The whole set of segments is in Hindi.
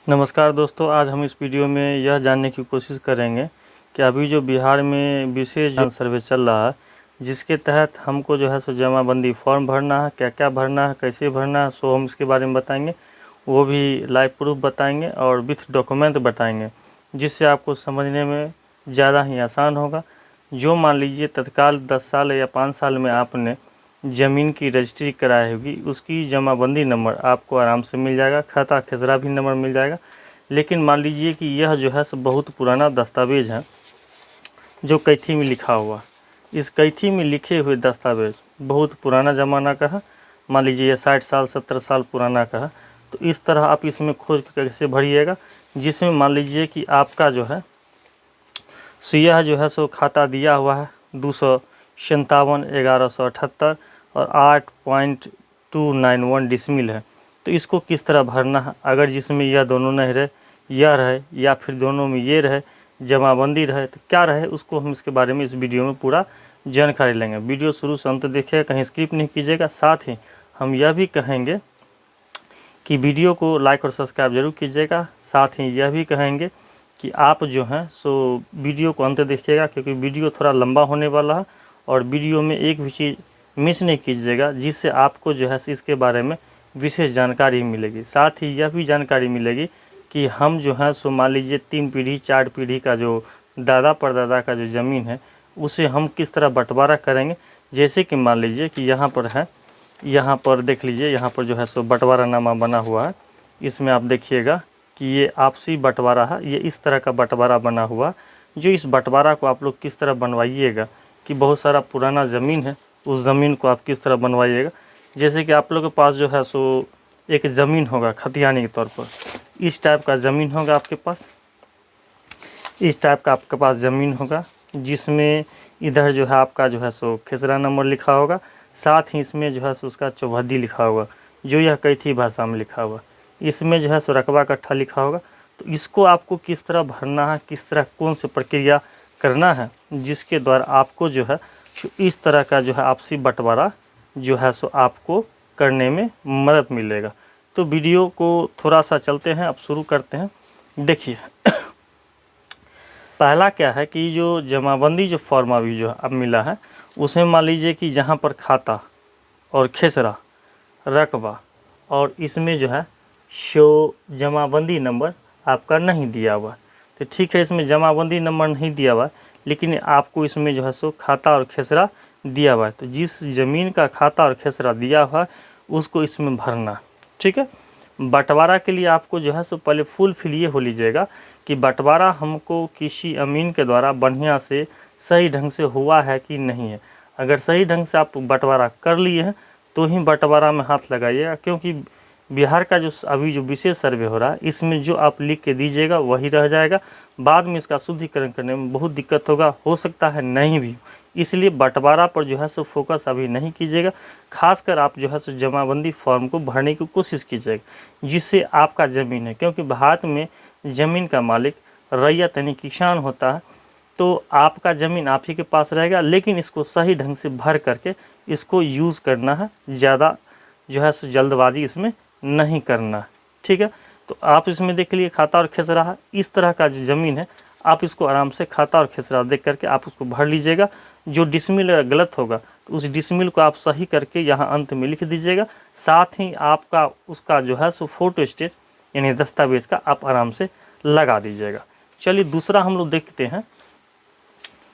नमस्कार दोस्तों, आज हम इस वीडियो में यह जानने की कोशिश करेंगे कि अभी जो बिहार में विशेष जन सर्वे चल रहा है, जिसके तहत हमको जो है सो जमाबंदी फॉर्म भरना है, क्या क्या भरना है, कैसे भरना है, सो हम इसके बारे में बताएंगे। वो भी लाइव प्रूफ बताएंगे और विथ डॉक्यूमेंट बताएंगे, जिससे आपको समझने में ज़्यादा ही आसान होगा। जो मान लीजिए तत्काल 10 साल या 5 साल में आपने ज़मीन की रजिस्ट्री कराई होगी, उसकी जमाबंदी नंबर आपको आराम से मिल जाएगा, खाता खसरा भी नंबर मिल जाएगा। लेकिन मान लीजिए कि यह जो है सो बहुत पुराना दस्तावेज़ है जो कैथी में लिखा हुआ। इस कैथी में लिखे हुए दस्तावेज़ बहुत पुराना ज़माना का है, मान लीजिए यह 60 साल 70 साल पुराना का है। तो इस तरह आप इसमें खोज कैसे भरिएगा, जिसमें मान लीजिए कि आपका जो है सो यह जो है सो खाता दिया हुआ है 257,1178 और 8.291 डिसमिल है। तो इसको किस तरह भरना है, अगर जिसमें यह दोनों नहीं रहे, यह रहे या फिर दोनों में ये रहे, जमाबंदी रहे, तो क्या रहे, उसको हम इसके बारे में इस वीडियो में पूरा जानकारी लेंगे। वीडियो शुरू से अंत देखिएगा, कहीं स्किप नहीं कीजिएगा। साथ ही हम यह भी कहेंगे कि वीडियो को लाइक और सब्सक्राइब जरूर कीजिएगा। साथ ही यह भी कहेंगे कि आप जो हैं सो वीडियो को अंत देखिएगा, क्योंकि वीडियो थोड़ा लंबा होने वाला है और वीडियो में एक भी चीज़ मिस नहीं कीजिएगा, जिससे आपको जो है इसके बारे में विशेष जानकारी मिलेगी। साथ ही यह भी जानकारी मिलेगी कि हम जो है सो मान लीजिए 3 पीढ़ी 4 पीढ़ी का जो दादा परदादा का जो ज़मीन है, उसे हम किस तरह बंटवारा करेंगे। जैसे कि मान लीजिए कि यहाँ पर है, यहाँ पर देख लीजिए, यहाँ पर जो है सो बंटवारानामा बना हुआ है। इसमें आप देखिएगा कि ये आपसी बंटवारा है, ये इस तरह का बंटवारा बना हुआ। जो इस बंटवारा को आप लोग किस तरह बनवाइएगा कि बहुत सारा पुराना ज़मीन है, उस ज़मीन को आप किस तरह बनवाइएगा। जैसे कि आप लोग के पास जो है सो एक ज़मीन होगा खतियानी के तौर पर, इस टाइप का ज़मीन होगा आपके पास, इस टाइप का आपके पास ज़मीन होगा, जिसमें इधर जो है आपका जो है सो खेसरा नंबर लिखा होगा। साथ ही इसमें जो है सो उसका चौहद्दी लिखा होगा, जो यह कैथी भाषा में लिखा हुआ। इसमें जो है सो रकबा कट्ठा लिखा होगा। तो इसको आपको किस तरह भरना है, किस तरह कौन सी प्रक्रिया करना है, जिसके द्वारा आपको जो है इस तरह का जो है आपसी बंटवारा जो है सो आपको करने में मदद मिलेगा। तो वीडियो को थोड़ा सा चलते हैं, अब शुरू करते हैं। देखिए पहला क्या है कि जो जमाबंदी जो फॉर्म अभी जो अब मिला है, उसमें मान लीजिए कि जहाँ पर खाता और खेसरा रकबा और इसमें जो है शो जमाबंदी नंबर आपका नहीं दिया हुआ, तो ठीक है, इसमें जमाबंदी नंबर नहीं दिया हुआ, लेकिन आपको इसमें जो है सो खाता और खेसरा दिया हुआ है। तो जिस ज़मीन का खाता और खेसरा दिया हुआ है उसको इसमें भरना, ठीक है। बंटवारा के लिए आपको जो है सो पहले फुल फिल ये हो लीजिएगा कि बंटवारा हमको किसी अमीन के द्वारा बढ़िया से सही ढंग से हुआ है कि नहीं है। अगर सही ढंग से आप बंटवारा कर लिए हैं तो ही बंटवारा में हाथ लगाइएगा, क्योंकि बिहार का जो अभी जो विशेष सर्वे हो रहा है, इसमें जो आप लिख के दीजिएगा वही रह जाएगा। बाद में इसका शुद्धिकरण करने में बहुत दिक्कत होगा, हो सकता है नहीं भी। इसलिए बंटवारा पर जो है सो फोकस अभी नहीं कीजिएगा। खासकर आप जो है सो जमाबंदी फॉर्म को भरने की कोशिश कीजिएगा, जिससे आपका ज़मीन है, क्योंकि भारत में ज़मीन का मालिक रैयत यानी किसान होता है। तो आपका ज़मीन आप ही के पास रहेगा, लेकिन इसको सही ढंग से भर करके इसको यूज़ करना है, ज़्यादा जो है सो जल्दबाजी इसमें नहीं करना है, ठीक है। तो आप इसमें देख लिए खाता और खेसरा है, इस तरह का जो ज़मीन है आप इसको आराम से खाता और खेसरा देख करके आप उसको भर लीजिएगा। जो डिसमिल गलत होगा तो उस डिसमिल को आप सही करके यहाँ अंत में लिख दीजिएगा। साथ ही आपका उसका जो है सो फोटो स्टेट यानी दस्तावेज़ का आप आराम से लगा दीजिएगा। चलिए दूसरा हम लोग देखते हैं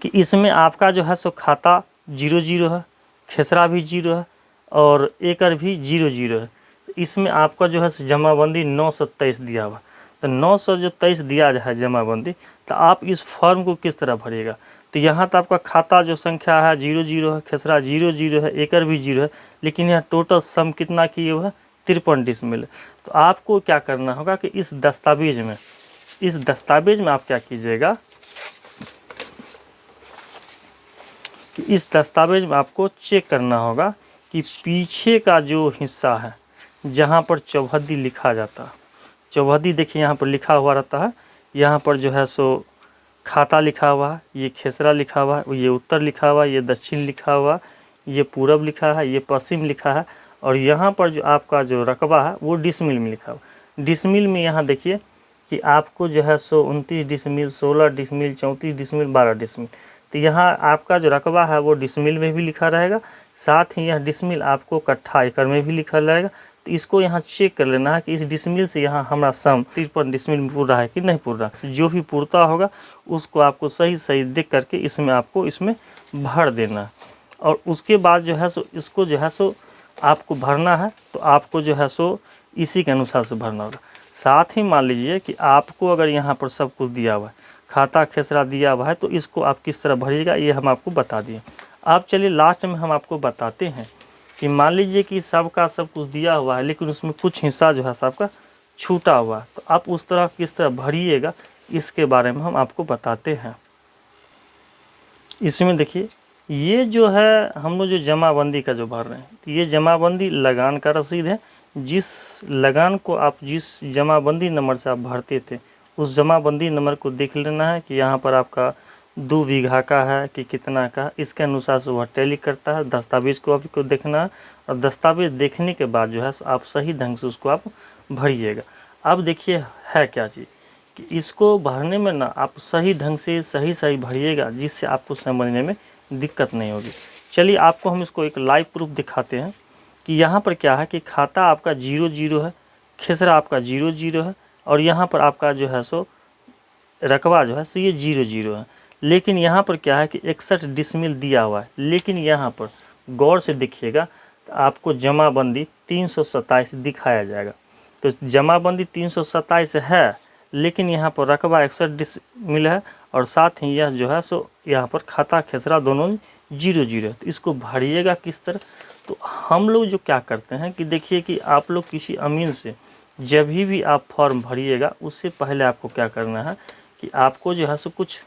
कि इसमें आपका जो है सो खाता 00 है, खेसरा भी 0 है और एकड़ भी 00 है। इसमें आपका जो है जमाबंदी 923 दिया हुआ। तो 923 दिया है जमाबंदी, तो आप इस फॉर्म को किस तरह भरिएगा। तो यहाँ तो आपका खाता जो संख्या है 00 है, खेसरा 00 है, एकड़ भी 0 है, लेकिन यहाँ टोटल सम कितना किए हुआ है 53 डिसमिल। तो आपको क्या करना होगा कि इस दस्तावेज में आप क्या कीजिएगा कि इस दस्तावेज में आपको चेक करना होगा कि पीछे का जो हिस्सा है जहाँ पर चौहद्दी लिखा जाता है, चौहद्दी देखिए यहाँ पर लिखा हुआ रहता है। यहाँ पर जो है सो खाता लिखा हुआ है, ये खेसरा लिखा हुआ है, ये उत्तर लिखा हुआ है, ये दक्षिण लिखा हुआ, ये पूरब लिखा है, ये पश्चिम लिखा है, और यहाँ पर जो आपका जो रकबा है वो डिसमिल में लिखा हुआ। डिसमिल में यहाँ देखिए कि आपको जो है सो 29 डिसमिल, 16 डिसमिल, 34 डिसमिल, 12 डिसमिल। तो यहाँ आपका जो रकबा है वो डिसमिल में भी लिखा रहेगा, साथ ही यह डिसमिल आपको कट्ठा एकड़ में भी लिखा रहेगा। तो इसको यहाँ चेक कर लेना है कि इस डिसमिल से यहाँ हमारा सम 53 डिसमिल में पूरा है कि नहीं पूरा। जो भी पूरता होगा उसको आपको सही सही देख करके इसमें आपको इसमें भर देना है। और उसके बाद जो है सो इसको जो है सो आपको भरना है, तो आपको जो है सो इसी के अनुसार से भरना होगा। साथ ही मान लीजिए कि आपको अगर यहाँ पर सब कुछ दिया हुआ है, खाता खेसरा दिया हुआ है, तो इसको आप किस तरह भरिएगा ये हम आपको बता दिए। अब चलिए लास्ट में हम आपको बताते हैं कि मान लीजिए कि सबका सब कुछ दिया हुआ है लेकिन उसमें कुछ हिस्सा जो है सबका छूटा हुआ है, तो आप उस तरह किस तरह भरिएगा इसके बारे में हम आपको बताते हैं। इसमें देखिए ये जो है हम लोग जो जमाबंदी का जो भर रहे हैं, तो ये जमाबंदी लगान का रसीद है। जिस लगान को आप जिस जमाबंदी नंबर से आप भरते थे उस जमाबंदी नंबर को देख लेना है कि यहाँ पर आपका 2 बीघा का है कि कितना का, इसके अनुसार से वह टैली करता है। दस्तावेज़ कॉपी को देखना है और दस्तावेज़ देखने के बाद जो है आप सही ढंग से उसको आप भरिएगा। अब देखिए है क्या चीज़ कि इसको भरने में ना आप सही ढंग से सही भरिएगा जिससे आपको समझने में दिक्कत नहीं होगी। चलिए आपको हम इसको एक लाइव प्रूफ दिखाते हैं कि यहाँ पर क्या है कि खाता आपका 00 है, खेसरा आपका 00 है और यहाँ पर आपका जो है सो रकबा जो है सो ये 00 है। लेकिन यहाँ पर क्या है कि 61 डिसमिल दिया हुआ है, लेकिन यहाँ पर गौर से देखिएगा तो आपको जमाबंदी 327 दिखाया जाएगा। तो जमाबंदी 327 है लेकिन यहाँ पर रकबा 61 डिसमिल है और साथ ही यह जो है सो यहाँ पर खाता खेसरा दोनों 00 है। तो इसको भरिएगा किस तरह, तो हम लोग जो क्या करते हैं कि देखिए कि आप लोग किसी अमीन से जब भी आप फॉर्म भरिएगा उससे पहले आपको क्या करना है कि आपको जो है सो कुछ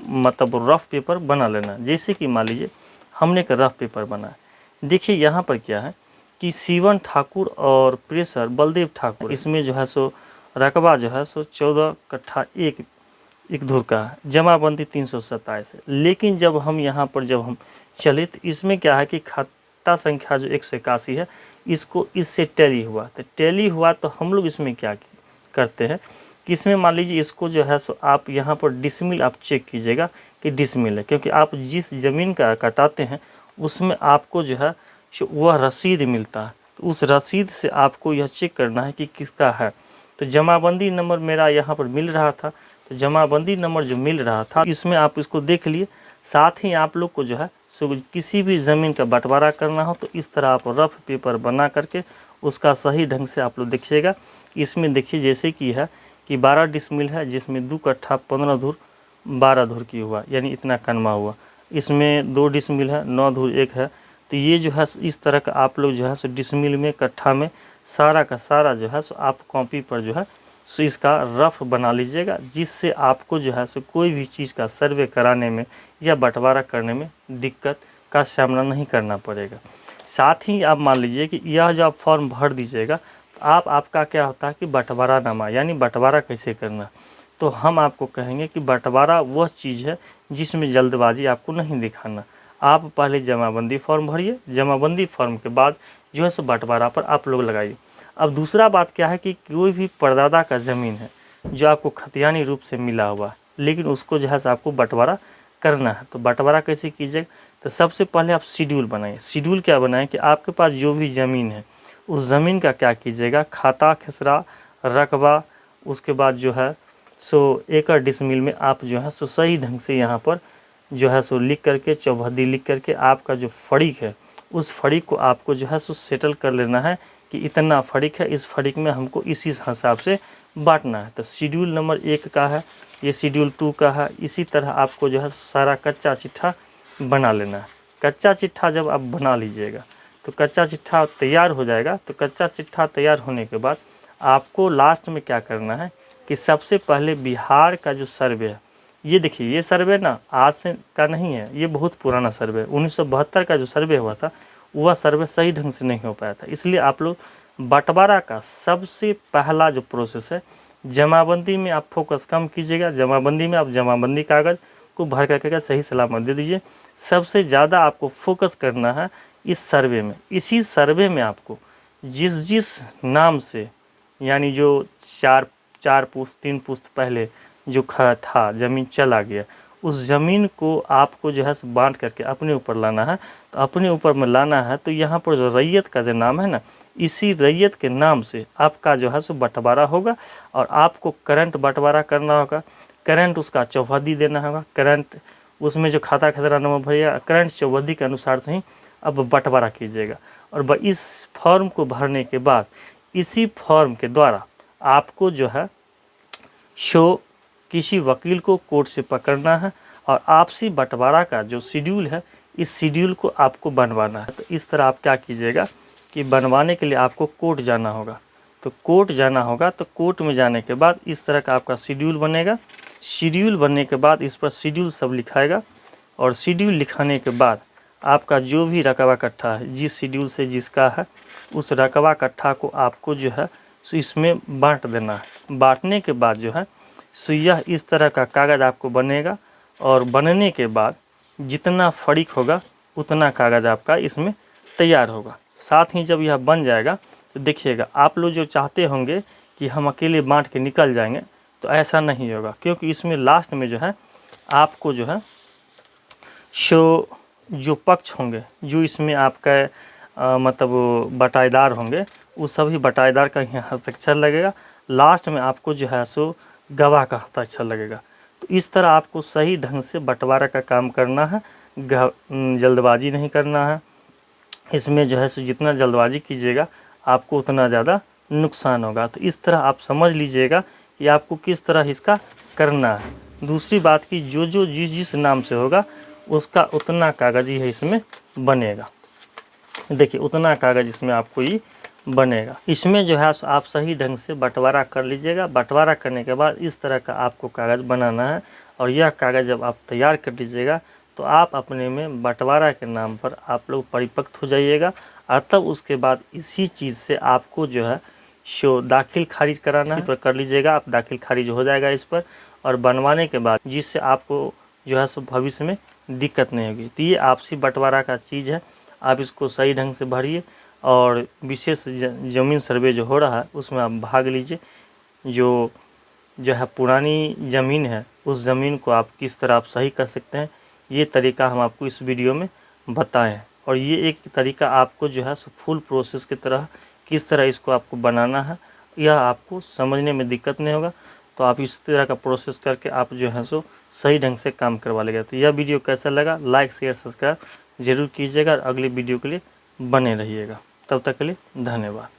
मतलब रफ़ पेपर बना लेना है। जैसे कि मान लीजिए हमने एक रफ़ पेपर बनाया, देखिए यहाँ पर क्या है कि सीवन ठाकुर और प्रेसर बलदेव ठाकुर, इसमें जो है सो रकबा जो है सो 14 कट्ठा एक धुर का है, जमाबंदी 327 है। लेकिन जब हम यहाँ पर जब हम चले तो इसमें क्या है कि खाता संख्या जो 181 है इसको इससे टैली हुआ, तो टैली हुआ तो हम लोग इसमें क्या करते हैं कि इसमें मान लीजिए इसको जो है सो आप यहाँ पर डिसमिल आप चेक कीजिएगा कि डिसमिल है, क्योंकि आप जिस ज़मीन का कटाते हैं उसमें आपको जो है वह रसीद मिलता है। तो उस रसीद से आपको यह चेक करना है कि किसका है। तो जमाबंदी नंबर मेरा यहाँ पर मिल रहा था, तो जमाबंदी नंबर जो मिल रहा था इसमें आप इसको देख लिए। साथ ही आप लोग को जो है सो किसी भी ज़मीन का बंटवारा करना हो तो इस तरह आप रफ पेपर बना करके उसका सही ढंग से आप लोग देखिएगा। इसमें देखिए जैसे कि है कि 12 डिसमिल है जिसमें 2 कट्ठा 15 धुर 12 धुर की हुआ, यानी इतना कनमा हुआ। इसमें 2 डिसमिल है 9 धुर 1 है। तो ये जो है इस तरह का आप लोग जो है सो डिसमिल में कट्ठा में सारा का सारा जो है सो आप कॉपी पर जो है सो इसका रफ बना लीजिएगा, जिससे आपको जो है सो कोई भी चीज़ का सर्वे कराने में या बंटवारा करने में दिक्कत का सामना नहीं करना पड़ेगा। साथ ही आप मान लीजिए कि यह जब आप फॉर्म भर दीजिएगा तो आपका क्या होता है कि बंटवारा नामा, यानी बंटवारा कैसे करना। तो हम आपको कहेंगे कि बंटवारा वह चीज़ है जिसमें जल्दबाजी आपको नहीं दिखाना। आप पहले जमाबंदी फॉर्म भरिए, जमाबंदी फॉर्म के बाद जो है सो बंटवारा पर आप लोग लगाइए। अब दूसरा बात क्या है कि कोई भी परदादा का ज़मीन है जो आपको खतियानी रूप से मिला हुआ है लेकिन उसको जो है सो आपको बंटवारा करना है, तो बंटवारा कैसे कीजिएगा। तो सबसे पहले आप शेड्यूल बनाइए। शेड्यूल क्या बनाएं कि आपके पास जो भी ज़मीन है उस ज़मीन का क्या कीजिएगा, खाता खेसरा रकबा, उसके बाद जो है सो एकड़ डिसमिल में आप जो है सो सही ढंग से यहाँ पर जो है सो लिख करके चौहद्दी लिख करके आपका जो फरीक है उस फरीक को आपको जो है सो सेटल कर लेना है कि इतना फरीक है, इस फरीक में हमको इसी हिसाब से बांटना है। तो शेड्यूल नंबर 1 का है, ये शेड्यूल 2 का है। इसी तरह आपको जो है सारा कच्चा चिट्ठा बना लेना है। कच्चा चिट्ठा जब आप बना लीजिएगा तो कच्चा चिट्ठा तैयार हो जाएगा। तो कच्चा चिट्ठा तैयार होने के बाद आपको लास्ट में क्या करना है कि सबसे पहले बिहार का जो सर्वे है, ये देखिए ये सर्वे ना आज से का नहीं है, ये बहुत पुराना सर्वे है। 1972 का जो सर्वे हुआ था वह सर्वे सही ढंग से नहीं हो पाया था। इसलिए आप लोग बंटवारा का सबसे पहला जो प्रोसेस है, जमाबंदी में आप फोकस कम कीजिएगा। जमाबंदी में आप जमाबंदी कागज़ को भर करके सही सलामत दे दीजिए। सबसे ज़्यादा आपको फोकस करना है इस सर्वे में। इसी सर्वे में आपको जिस जिस नाम से, यानी जो 4 पुश्त 3 पुश्त पहले जो था ज़मीन चला गया, उस ज़मीन को आपको जो है सो बांट करके अपने ऊपर लाना है। तो अपने ऊपर में लाना है तो यहाँ पर जो रैयत का जो नाम है ना, इसी रैयत के नाम से आपका जो है सो बंटवारा होगा और आपको करंट बंटवारा करना होगा। करंट उसका चौहद्दी देना होगा, करंट उसमें जो खाता खसरा नंबर भरिएगा, करंट चौहद्दी के अनुसार से ही अब बंटवारा कीजिएगा। और इस फॉर्म को भरने के बाद इसी फॉर्म के द्वारा आपको जो है सो किसी वकील को कोर्ट से पकड़ना है और आपसी बंटवारा का जो शेड्यूल है, इस शेड्यूल को आपको बनवाना है। तो इस तरह आप क्या कीजिएगा कि बनवाने के लिए आपको कोर्ट जाना होगा। तो कोर्ट जाना होगा, तो कोर्ट में जाने के बाद इस तरह का आपका शेड्यूल बनेगा। शेड्यूल बनने के बाद इस पर शेड्यूल सब लिखाएगा और शेड्यूल लिखाने के बाद आपका जो भी रकबा इकट्ठा है, जिस शेड्यूल से जिसका है, उस रकबा इकट्ठा को आपको जो है सो इसमें बांट देना है। बांटने के बाद जो है सो यह इस तरह का कागज़ आपको बनेगा और बनने के बाद जितना फरीक होगा उतना कागज़ आपका इसमें तैयार होगा। साथ ही जब यह बन जाएगा तो देखिएगा, आप लोग जो चाहते होंगे कि हम अकेले बांट के निकल जाएंगे, तो ऐसा नहीं होगा, क्योंकि इसमें लास्ट में जो है आपको जो है सो जो पक्ष होंगे, जो इसमें आपका मतलब बटाईदार होंगे, उस सभी बटाईदार का यहाँ हस्ताक्षर लगेगा। लास्ट में आपको जो है सो गवाह का हस्ताक्षर लगेगा। तो इस तरह आपको सही ढंग से बंटवारा का काम करना है, जल्दबाजी नहीं करना है। इसमें जो है सो जितना जल्दबाजी कीजिएगा आपको उतना ज़्यादा नुकसान होगा। तो इस तरह आप समझ लीजिएगा कि आपको किस तरह इसका करना है। दूसरी बात कि जो जिस नाम से होगा उसका उतना कागज़ ही है इसमें बनेगा। देखिए उतना कागज़ इसमें आपको ही बनेगा। इसमें जो है आप सही ढंग से बंटवारा कर लीजिएगा। बंटवारा करने के बाद इस तरह का आपको कागज़ बनाना है और यह कागज़ जब आप तैयार कर लीजिएगा तो आप अपने में बंटवारा के नाम पर आप लोग परिपक्व हो जाइएगा। और तब उसके बाद इसी चीज़ से आपको जो है सो दाखिल खारिज कराना है, इस पर कर लीजिएगा, आप दाखिल खारिज हो जाएगा इस पर। और बनवाने के बाद जिससे आपको जो है सो भविष्य में दिक्कत नहीं होगी। तो ये आपसी बंटवारा का चीज़ है, आप इसको सही ढंग से भरिए और विशेष ज़मीन सर्वे जो हो रहा है उसमें आप भाग लीजिए। जो है पुरानी ज़मीन है, उस ज़मीन को आप किस तरह आप सही कर सकते हैं, ये तरीका हम आपको इस वीडियो में बताएं हैं। और ये एक तरीका आपको जो है सो फुल प्रोसेस की तरह किस तरह इसको आपको बनाना है, यह आपको समझने में दिक्कत नहीं होगा। तो आप इस तरह का प्रोसेस करके आप जो है सो सही ढंग से काम करवा लेगा। तो यह वीडियो कैसा लगा, लाइक शेयर सब्सक्राइब जरूर कीजिएगा और अगली वीडियो के लिए बने रहिएगा। तब तक के लिए धन्यवाद।